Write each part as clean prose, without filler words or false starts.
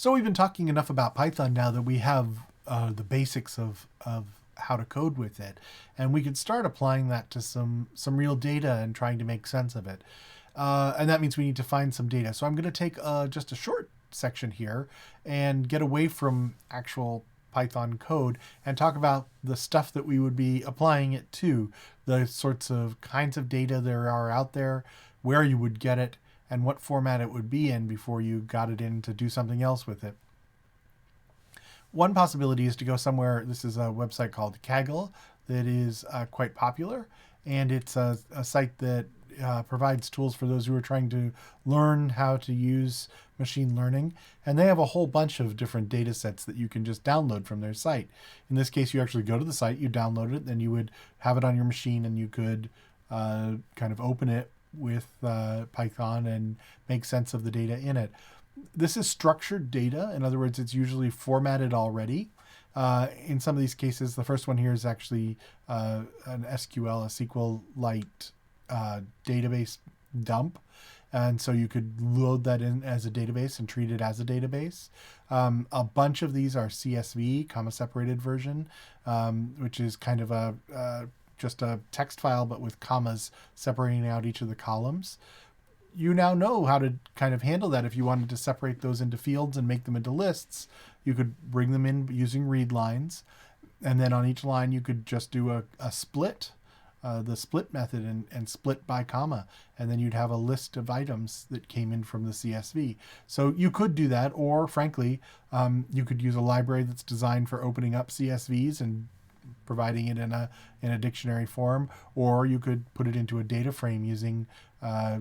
So we've been talking enough about Python now that we have the basics of how to code with it, and we could start applying that to some real data and trying to make sense of it. And that means we need to find some data. So I'm going to take just a short section here and get away from actual Python code and talk about the stuff that we would be applying it to, the sorts of kinds of data there are out there, where you would get it, and what format it would be in before you got it in to do something else with it. One possibility is to go somewhere. This is a website called Kaggle that is quite popular, and it's a site that provides tools for those who are trying to learn how to use machine learning. And they have a whole bunch of different data sets that you can just download from their site. In this case, you actually go to the site, you download it, then you would have it on your machine, and you could kind of open it with Python and make sense of the data in it. This is structured data. In other words, it's usually formatted already. In some of these cases, the first one here is actually an SQL, a SQLite database dump. And so you could load that in as a database and treat it as a database. A bunch of these are CSV, comma separated version, which is kind of just a text file, but with commas separating out each of the columns. You now know how to kind of handle that. If you wanted to separate those into fields and make them into lists, you could bring them in using read lines. And then on each line, you could just do a split, the split method, and split by comma. And then you'd have a list of items that came in from the CSV. So you could do that, or frankly, you could use a library that's designed for opening up CSVs and providing it in a dictionary form, or you could put it into a data frame using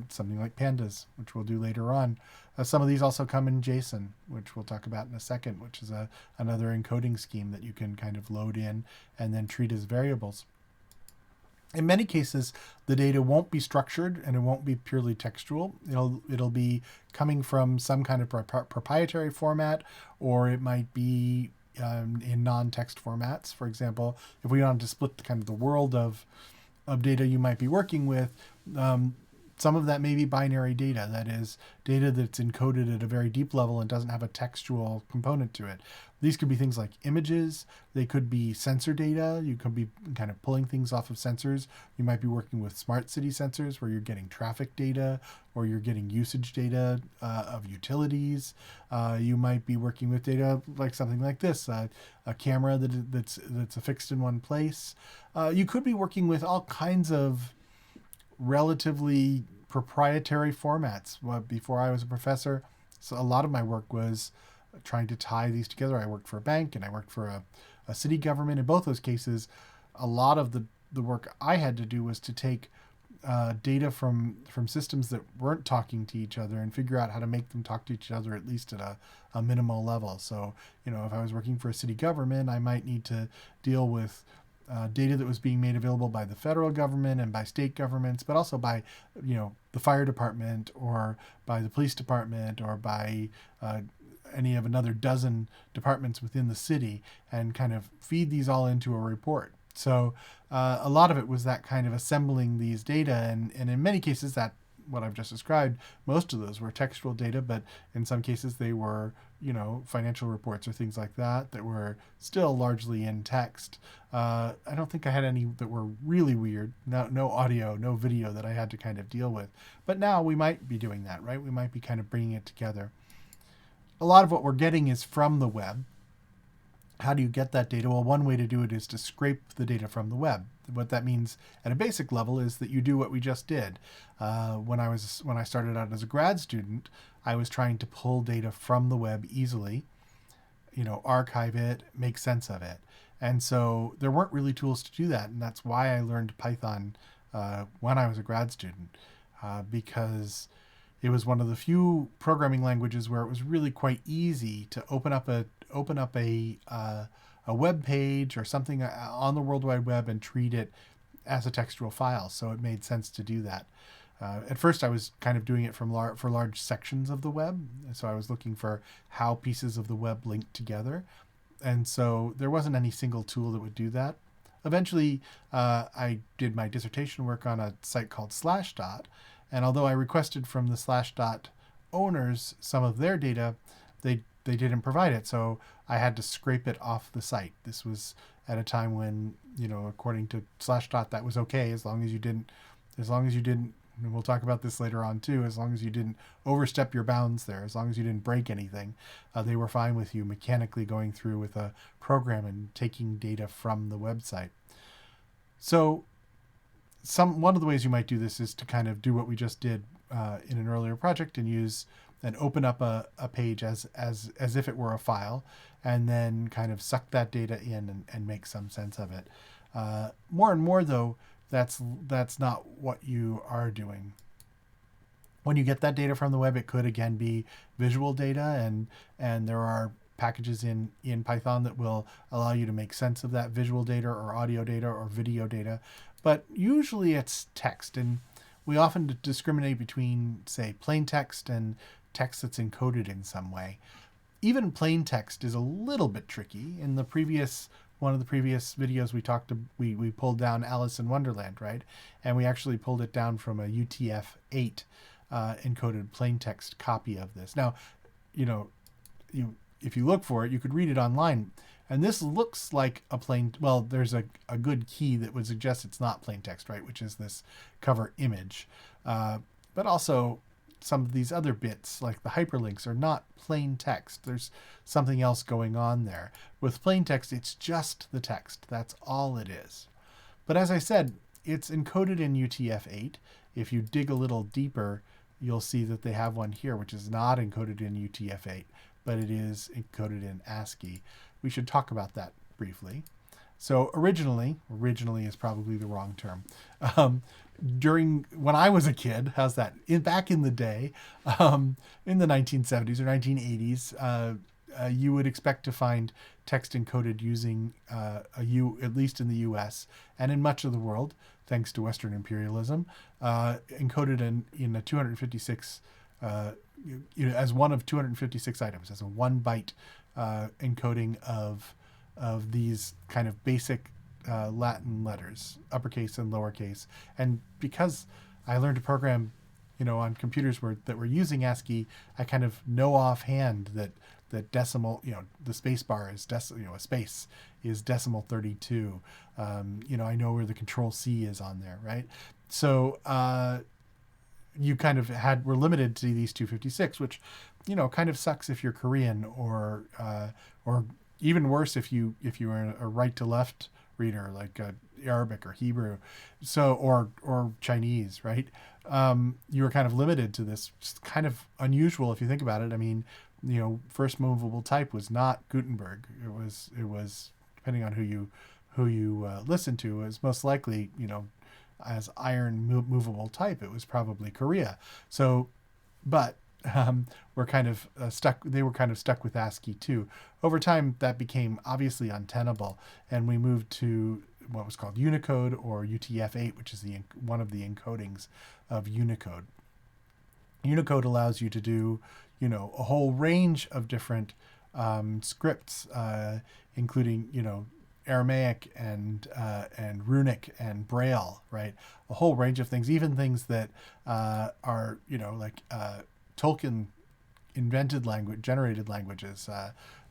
something like pandas, which we'll do later on. Some of these also come in JSON, which we'll talk about in a second, which is another encoding scheme that you can kind of load in and then treat as variables. In many cases, the data won't be structured and it won't be purely textual. It'll be coming from some kind of proprietary format, or it might be in non-text formats. For example, if we wanted to split kind of the world of data you might be working with, some of that may be binary data. That is, data that's encoded at a very deep level and doesn't have a textual component to it. These could be things like images. They could be sensor data. You could be kind of pulling things off of sensors. You might be working with smart city sensors where you're getting traffic data, or you're getting usage data of utilities. You might be working with data like something like this, a camera that's affixed in one place. You could be working with all kinds of relatively proprietary formats. Before I was a professor, so a lot of my work was trying to tie these together. I worked for a bank and I worked for a city government. In both those cases, a lot of the work I had to do was to take data from systems that weren't talking to each other and figure out how to make them talk to each other, at least at a minimal level. So, if I was working for a city government, I might need to deal with data that was being made available by the federal government and by state governments, but also by, the fire department, or by the police department, or by any of another dozen departments within the city, and kind of feed these all into a report. So a lot of it was that kind of assembling these data, and in many cases that what I've just described, most of those were textual data, but in some cases they were, financial reports or things like that were still largely in text. I don't think I had any that were really weird. No audio, no video that I had to kind of deal with. But now we might be doing that, right? We might be kind of bringing it together. A lot of what we're getting is from the web. How do you get that data? Well, one way to do it is to scrape the data from the web. What that means at a basic level is that you do what we just did. When I started out as a grad student, I was trying to pull data from the web easily, archive it, make sense of it. And so there weren't really tools to do that. And that's why I learned Python when I was a grad student, because it was one of the few programming languages where it was really quite easy to open up a web page or something on the World Wide Web and treat it as a textual file. So it made sense to do that. At first, I was kind of doing it for large sections of the web. So I was looking for how pieces of the web linked together. And so there wasn't any single tool that would do that. Eventually, I did my dissertation work on a site called Slashdot. And although I requested from the Slashdot owners some of their data, they they didn't provide it, so I had to scrape it off the site. This was at a time when, according to Slashdot, that was okay as long as you didn't, and we'll talk about this later on too, as long as you didn't overstep your bounds there, as long as you didn't break anything, they were fine with you mechanically going through with a program and taking data from the website. So one of the ways you might do this is to kind of do what we just did in an earlier project and open up a page as if it were a file, and then kind of suck that data in and make some sense of it. More and more though, that's not what you are doing. When you get that data from the web, it could again be visual data, and there are packages in Python that will allow you to make sense of that visual data or audio data or video data. But usually it's text, and we often discriminate between, say, plain text and text that's encoded in some way. Even plain text is a little bit tricky. In one of the previous videos we pulled down Alice in Wonderland, right? And we actually pulled it down from a UTF-8 encoded plain text copy of this. Now, if you look for it, you could read it online. And this looks like there's a good key that would suggest it's not plain text, right? Which is this cover image. But also some of these other bits, like the hyperlinks, are not plain text. There's something else going on there. With plain text, it's just the text. That's all it is. But as I said, it's encoded in UTF-8. If you dig a little deeper, you'll see that they have one here, which is not encoded in UTF-8, but it is encoded in ASCII. We should talk about that briefly. So originally is probably the wrong term. When I was a kid, how's that? Back in the day, in the 1970s or 1980s, you would expect to find text encoded using at least in the US and in much of the world, thanks to Western imperialism, encoded in a 256, as one of 256 items, as a 1 byte encoding of these kind of basic Latin letters, uppercase and lowercase. And because I learned to program, on computers that were using ASCII, I kind of know offhand that decimal, the space bar is a space is decimal 32. I know where the control C is on there, right? So you kind of were limited to these 256, which, kind of sucks if you're Korean or even worse if you were a right to left reader like Arabic or Hebrew, or Chinese, right? You were kind of limited to this. It's kind of unusual if you think about it. I mean, first movable type was not Gutenberg. It was depending on who you listen to, is most likely, as iron movable type, it was probably Korea. So, but we're kind of stuck. They were kind of stuck with ASCII too. Over time, that became obviously untenable, and we moved to what was called Unicode, or UTF-8, which is one of the encodings of Unicode. Unicode allows you to do, a whole range of different scripts, including, Aramaic and Runic and Braille, right? A whole range of things, even things that are, like Tolkien invented generated languages,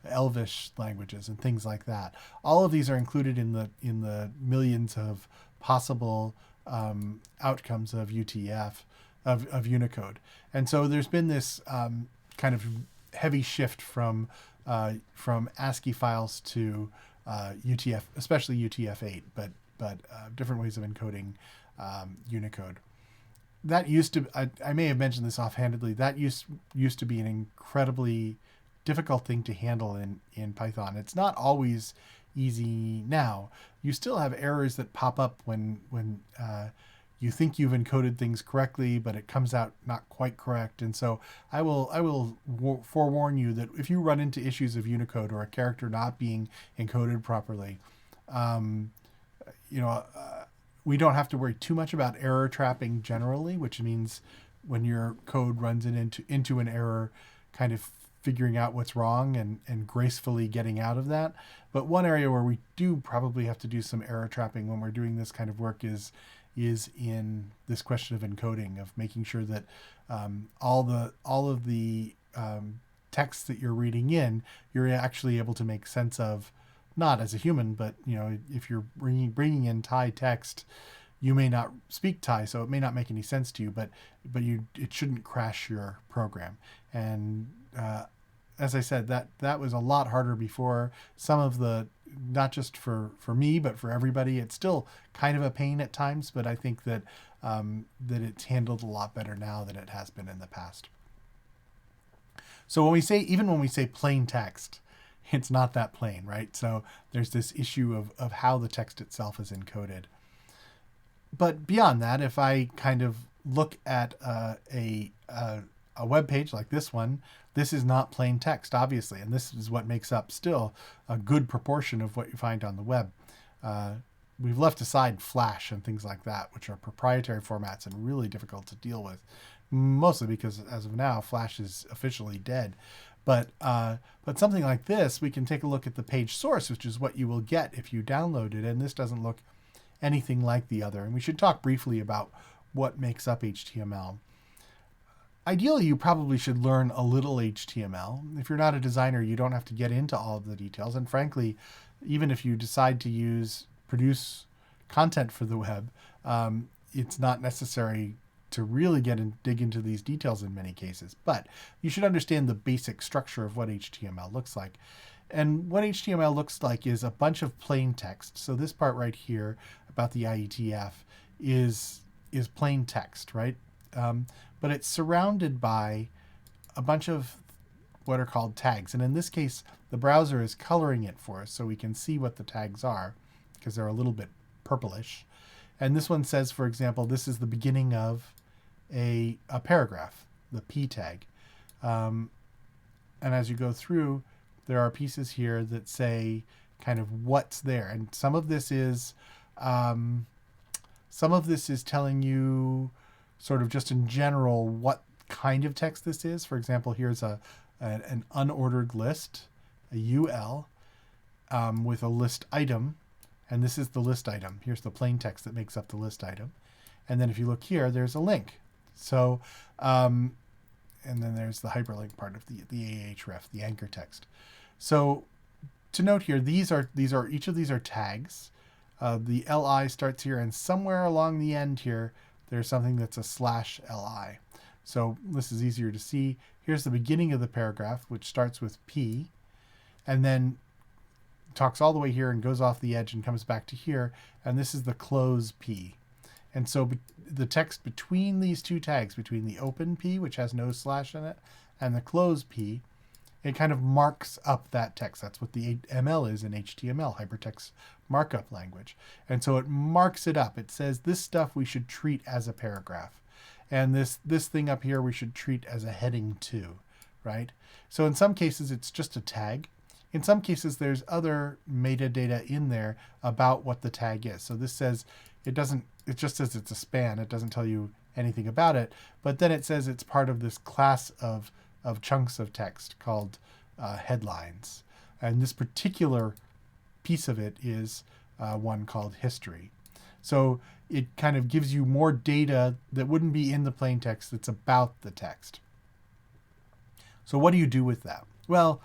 Elvish languages, and things like that. All of these are included in the millions of possible outcomes of of Unicode. And so there's been this kind of heavy shift from ASCII files to UTF, especially UTF-8, but different ways of encoding Unicode. That used to, I may have mentioned this offhandedly, that used to be an incredibly difficult thing to handle in Python. It's not always easy now. You still have errors that pop up when you think you've encoded things correctly, but it comes out not quite correct. And so I will forewarn you that if you run into issues of Unicode or a character not being encoded properly, we don't have to worry too much about error trapping generally, which means when your code runs into an error, kind of figuring out what's wrong and gracefully getting out of that. But one area where we do probably have to do some error trapping when we're doing this kind of work is in this question of encoding, of making sure that all of the text that you're reading in, you're actually able to make sense of, not as a human, but if you're bringing in Thai text, you may not speak Thai, so it may not make any sense to you, but it shouldn't crash your program. And as I said, that was a lot harder before. Some of the, not just for me, but for everybody, it's still kind of a pain at times, but I think that that it's handled a lot better now than it has been in the past. So when we say plain text, it's not that plain, right? So there's this issue of how the text itself is encoded. But beyond that, if I kind of look at a web page like this one, this is not plain text, obviously, and this is what makes up still a good proportion of what you find on the web. We've left aside Flash and things like that, which are proprietary formats and really difficult to deal with, mostly because as of now, Flash is officially dead. But something like this, we can take a look at the page source, which is what you will get if you download it, and this doesn't look anything like the other. And we should talk briefly about what makes up HTML. Ideally, you probably should learn a little HTML. If you're not a designer, you don't have to get into all of the details. And frankly, even if you decide to produce content for the web, it's not necessary to really dig into these details in many cases. But you should understand the basic structure of what HTML looks like. And what HTML looks like is a bunch of plain text. So this part right here about the IETF is plain text, right? But it's surrounded by a bunch of what are called tags. And in this case, the browser is coloring it for us so we can see what the tags are, because they're a little bit purplish. And this one says, for example, this is the beginning of a paragraph, the P tag. And as you go through, there are pieces here that say kind of what's there. And some of this is telling you sort of just in general what kind of text this is. For example, here's an unordered list, a UL, with a list item. And this is the list item. Here's the plain text that makes up the list item. And then if you look here, there's a link. So, and then there's the hyperlink part of the ahref, the anchor text. So to note here, each of these are tags. The li starts here, and somewhere along the end here, there's something that's a /li. So this is easier to see. Here's the beginning of the paragraph, which starts with P, and then talks all the way here and goes off the edge and comes back to here. And this is the close P. And so the text between these two tags, between the open P, which has no slash in it, and the close P, it kind of marks up that text. That's what the ML is in HTML, hypertext markup language. And so it marks it up. It says this stuff we should treat as a paragraph. And this thing up here we should treat as a heading too, right? So in some cases it's just a tag. In some cases there's other metadata in there about what the tag is. So this says, it just says it's a span. It doesn't tell you anything about it. But then it says it's part of this class of chunks of text called headlines. And this particular piece of it is one called history. So it kind of gives you more data that wouldn't be in the plain text that's about the text. So what do you do with that? Well,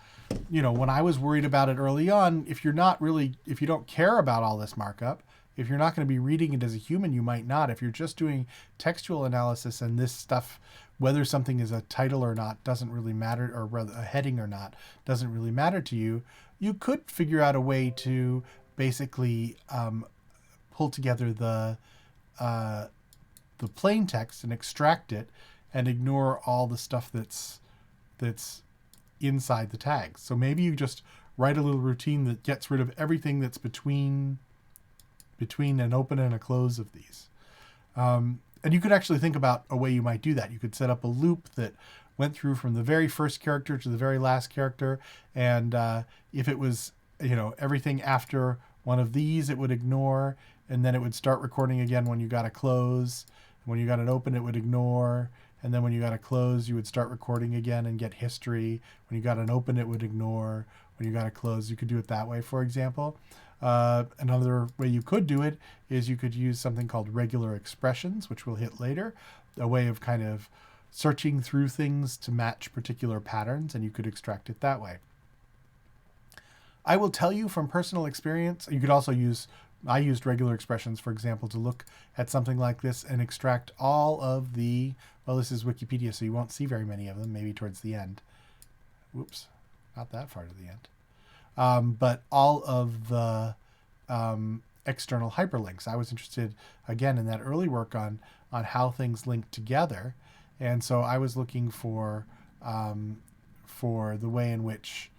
when I was worried about it early on, if you don't care about all this markup, if you're not going to be reading it as a human, you might not. If you're just doing textual analysis and this stuff, whether something is a title or not doesn't really matter, or rather a heading or not doesn't really matter to you, you could figure out a way to basically pull together the plain text and extract it and ignore all the stuff that's inside the tags. So maybe you just write a little routine that gets rid of everything that's between an open and a close of these. And you could actually think about a way you might do that. You could set up a loop that went through from the very first character to the very last character. And if it was, everything after one of these, it would ignore, and then it would start recording again when you got a close. When you got an open, it would ignore. And then when you got a close, you would start recording again and get history. When you got an open, it would ignore. When you got a close, you could do it that way, for example. Another way you could do it is you could use something called regular expressions, which we'll hit later, a way of kind of searching through things to match particular patterns, and you could extract it that way. I will tell you from personal experience, you could also I used regular expressions, for example, to look at something like this and extract all of the, well, this is Wikipedia, so you won't see very many of them, maybe towards the end. Whoops, not that far to the end. But all of the external hyperlinks. I was interested, again, in that early work on how things link together. And so I was looking for the way in which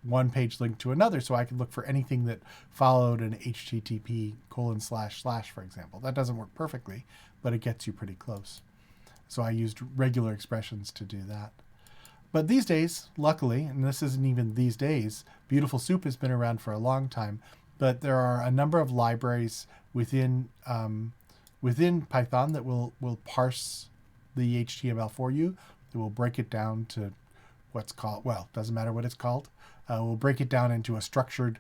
one page linked to another, so I could look for anything that followed an HTTP : / for example. That doesn't work perfectly, but it gets you pretty close. So I used regular expressions to do that. But these days, luckily, and this isn't even these days, Beautiful Soup has been around for a long time, but there are a number of libraries within Python that will parse the HTML for you. It will break it down to what's called, well, doesn't matter what it's called. We'll break it down into a structured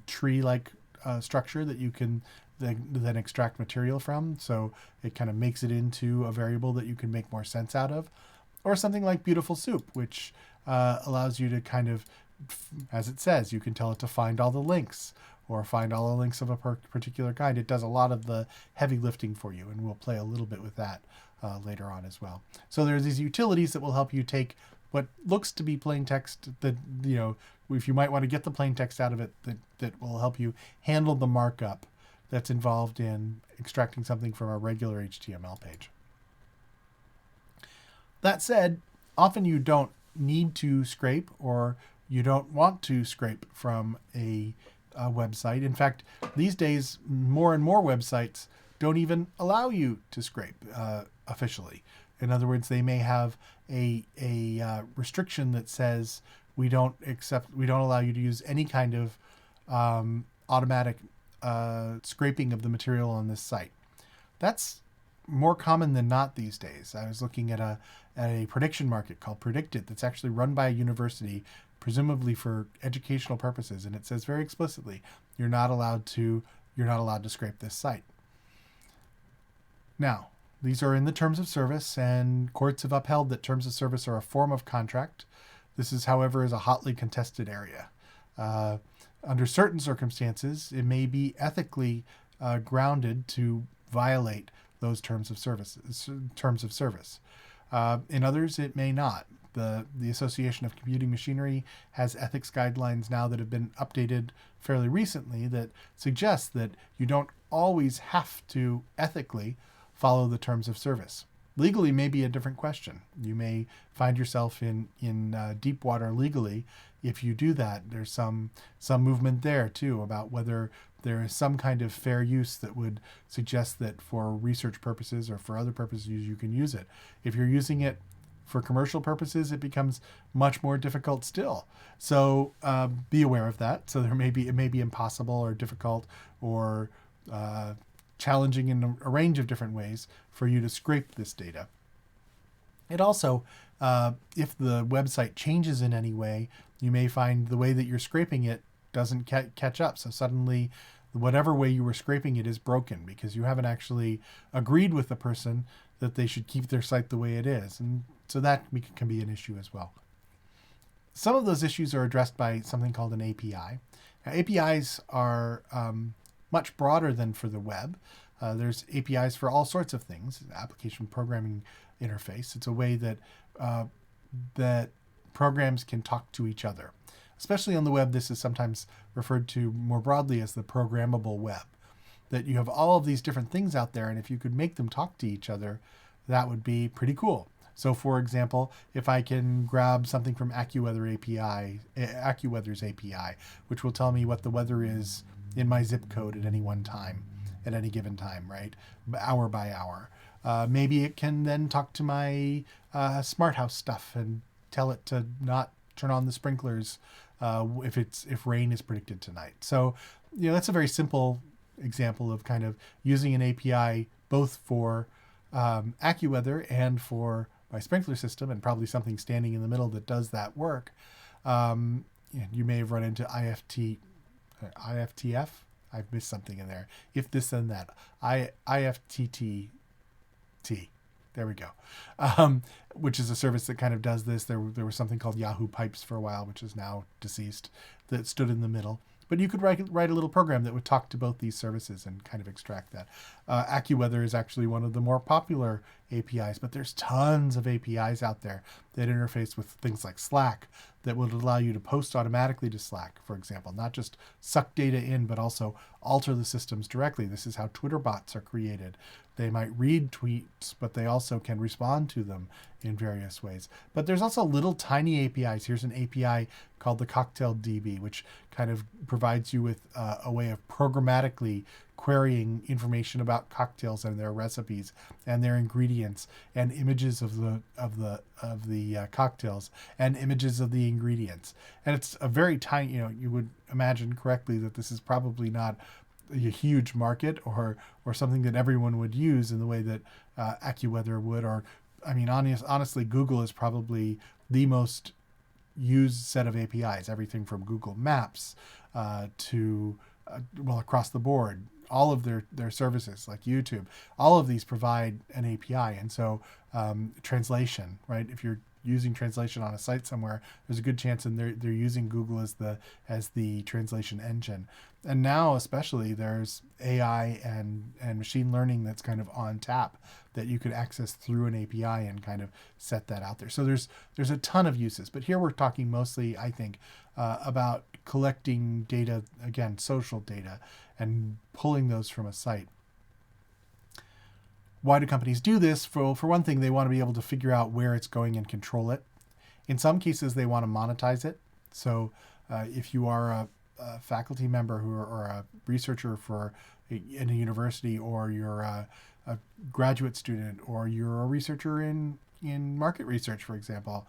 tree-like structure that you can then extract material from. So it kind of makes it into a variable that you can make more sense out of. Or something like Beautiful Soup, which allows you to kind of, as it says, you can tell it to find all the links or find all the links of a particular kind. It does a lot of the heavy lifting for you, and we'll play a little bit with that later on as well. So there's these utilities that will help you take what looks to be plain text that, you know, if you might want to get the plain text out of it, that will help you handle the markup that's involved in extracting something from a regular HTML page. That said, often you don't need to scrape, or you don't want to scrape from a website. In fact, these days, more and more websites don't even allow you to scrape officially. In other words, they may have a restriction that says we don't allow you to use any kind of automatic scraping of the material on this site. That's more common than not these days. I was looking at a prediction market called Predictit that's actually run by a university, presumably for educational purposes, and it says very explicitly you're not allowed to scrape this site. Now, these are in the terms of service, and courts have upheld that terms of service are a form of contract. This is, however, is a hotly contested area. Under certain circumstances, it may be ethically grounded to violate those terms of service. In others, it may not. The Association of Computing Machinery has ethics guidelines now that have been updated fairly recently that suggest that you don't always have to ethically follow the terms of service. Legally may be a different question. You may find yourself in deep water legally if you do that. There's some movement there too about whether there is some kind of fair use that would suggest that for research purposes or for other purposes you can use it. If you're using it for commercial purposes, it becomes much more difficult still. So be aware of that. So it may be impossible or difficult or challenging in a range of different ways for you to scrape this data. It also, if the website changes in any way, you may find the way that you're scraping it doesn't catch up. So suddenly, whatever way you were scraping it is broken because you haven't actually agreed with the person that they should keep their site the way it is. And so that can be an issue as well. Some of those issues are addressed by something called an API. Now, APIs are much broader than for the web. There's APIs for all sorts of things. Application programming interface. It's a way that that programs can talk to each other. Especially on the web, this is sometimes referred to more broadly as the programmable web. That you have all of these different things out there, and if you could make them talk to each other, that would be pretty cool. So, for example, if I can grab something from AccuWeather's API, which will tell me what the weather is in my zip code at any one time, at any given time, right? Hour by hour. Maybe it can then talk to my smart house stuff and tell it to not turn on the sprinklers if rain is predicted tonight. So, that's a very simple example of kind of using an API both for AccuWeather and for my sprinkler system, and probably something standing in the middle that does that work. You may have run into IFTF. I've missed something in there. If this, then that. IFTTT. There we go. Um, which is a service that kind of does this. There was something called Yahoo Pipes for a while, which is now deceased, that stood in the middle. But you could write a little program that would talk to both these services and kind of extract that. AccuWeather is actually one of the more popular APIs, but there's tons of APIs out there that interface with things like Slack that would allow you to post automatically to Slack, for example, not just suck data in, but also alter the systems directly. This is how Twitter bots are created. They might read tweets, but they also can respond to them in various ways. But there's also little tiny APIs. Here's an API called the Cocktail DB, which kind of provides you with a way of programmatically querying information about cocktails and their recipes and their ingredients and images of the cocktails and images of the ingredients. And it's a very tiny, you would imagine correctly that this is probably not a huge market or something that everyone would use in the way that AccuWeather would. Or, I mean, honestly, Google is probably the most used set of APIs, everything from Google Maps to, across the board. All of their services, like YouTube, all of these provide an API. And so translation, right? If you're using translation on a site somewhere, there's a good chance and they're using Google as the translation engine. And now especially there's AI and machine learning that's kind of on tap that you could access through an API and kind of set that out there. So there's a ton of uses, but here we're talking mostly, I think, about collecting data, again, social data, and pulling those from a site. Why do companies do this? For one thing, they want to be able to figure out where it's going and control it. In some cases, they want to monetize it. So if you are a faculty member or a researcher in a university, or you're a graduate student, or you're a researcher in market research, for example,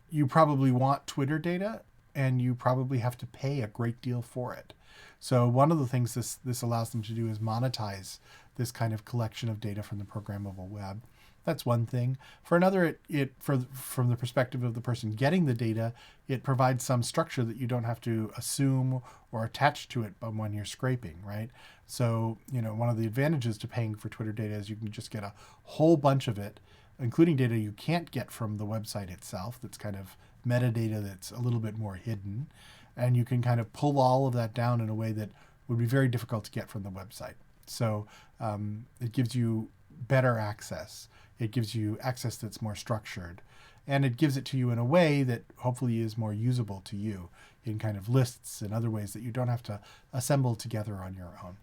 you probably want Twitter data, and you probably have to pay a great deal for it. So one of the things this allows them to do is monetize this kind of collection of data from the programmable web. That's one thing. For another, from the perspective of the person getting the data, it provides some structure that you don't have to assume or attach to it when you're scraping, right? So, one of the advantages to paying for Twitter data is you can just get a whole bunch of it, including data you can't get from the website itself. That's kind of metadata that's a little bit more hidden. And you can kind of pull all of that down in a way that would be very difficult to get from the website. So it gives you better access. It gives you access that's more structured. And it gives it to you in a way that hopefully is more usable to you in kind of lists and other ways that you don't have to assemble together on your own.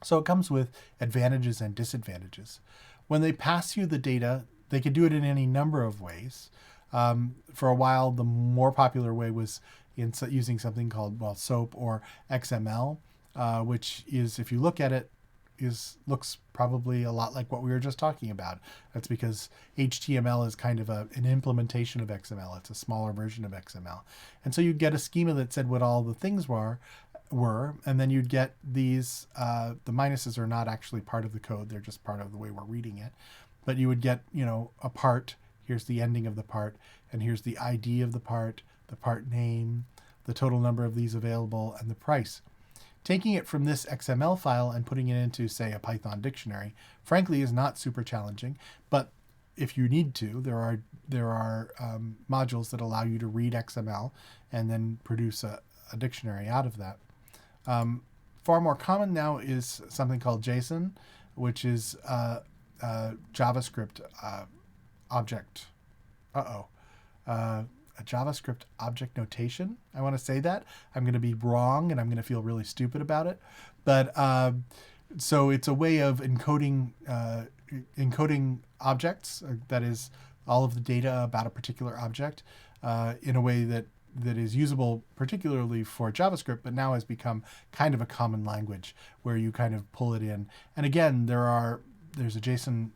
So it comes with advantages and disadvantages. When they pass you the data, they can do it in any number of ways. For a while, the more popular way was in using something called, SOAP or XML, which is, if you look at it, looks probably a lot like what we were just talking about. That's because HTML is kind of an implementation of XML. It's a smaller version of XML. And so you'd get a schema that said what all the things were, and then you'd get these, the minuses are not actually part of the code. They're just part of the way we're reading it. But you would get, a part. Here's the ending of the part, and here's the ID of the part name, the total number of these available, and the price. Taking it from this XML file and putting it into, say, a Python dictionary, frankly, is not super challenging. But if you need to, there are modules that allow you to read XML and then produce a dictionary out of that. Far more common now is something called JSON, which is JavaScript object. A JavaScript object notation. I want to say that. I'm going to be wrong and I'm going to feel really stupid about it. But so it's a way of encoding objects, that is all of the data about a particular object, in a way that is usable particularly for JavaScript, but now has become kind of a common language where you kind of pull it in. And again, there's a JSON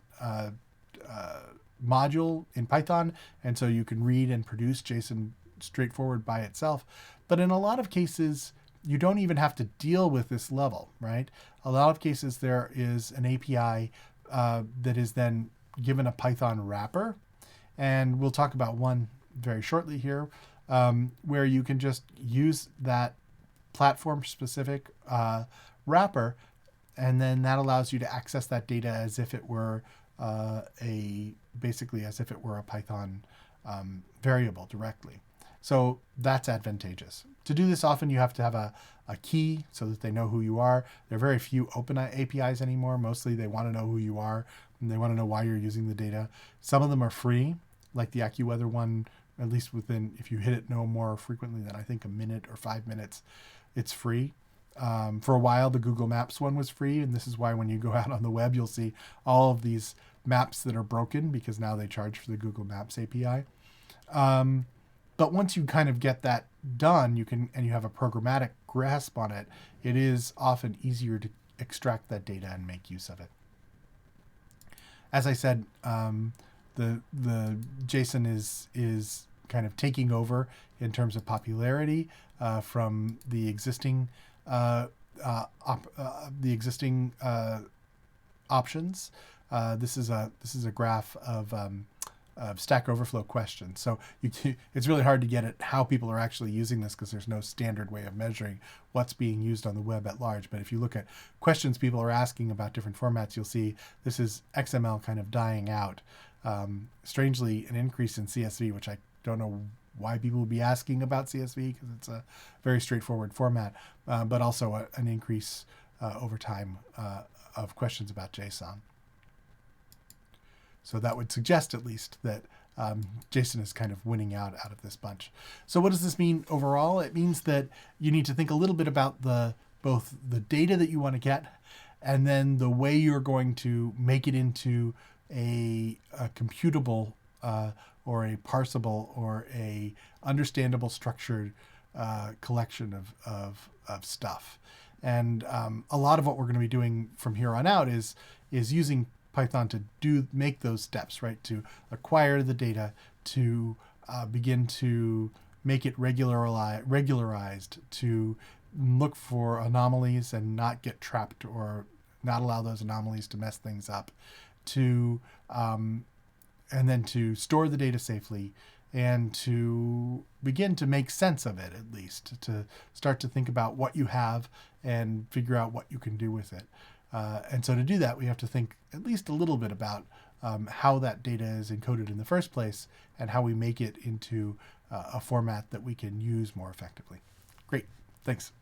module in Python, and so you can read and produce JSON straightforward by itself. But in a lot of cases, you don't even have to deal with this level, right? A lot of cases there is an API that is then given a Python wrapper, and we'll talk about one very shortly here, where you can just use that platform-specific wrapper, and then that allows you to access that data as if it were basically as if it were a Python variable directly. So that's advantageous. To do this, often you have to have a key so that they know who you are. There are very few open APIs anymore. Mostly they want to know who you are and they want to know why you're using the data. Some of them are free, like the AccuWeather one, at least within, if you hit it no more frequently than I think a minute or 5 minutes, it's free. For a while, the Google Maps one was free, and this is why when you go out on the web, you'll see all of these maps that are broken because now they charge for the Google Maps API. But once you kind of get that done, and you have a programmatic grasp on it, it is often easier to extract that data and make use of it. As I said, the JSON is kind of taking over in terms of popularity from the existing options. This is a graph of Stack Overflow questions. So it's really hard to get at how people are actually using this because there's no standard way of measuring what's being used on the web at large. But if you look at questions people are asking about different formats, you'll see this is XML kind of dying out. Strangely, an increase in CSV, which I don't know why people would be asking about CSV because it's a very straightforward format, but also an increase over time of questions about JSON. So that would suggest at least that JSON is kind of winning out of this bunch. So what does this mean overall? It means that you need to think a little bit about both the data that you want to get and then the way you're going to make it into a computable or a parsable or a understandable structured collection of stuff. And a lot of what we're going to be doing from here on out is using Python to make those steps, right? To acquire the data, to begin to make it regularized, to look for anomalies and not get trapped or not allow those anomalies to mess things up, to and then to store the data safely and to begin to make sense of it, at least to start to think about what you have and figure out what you can do with it. And so to do that, we have to think at least a little bit about how that data is encoded in the first place and how we make it into a format that we can use more effectively. Great. Thanks.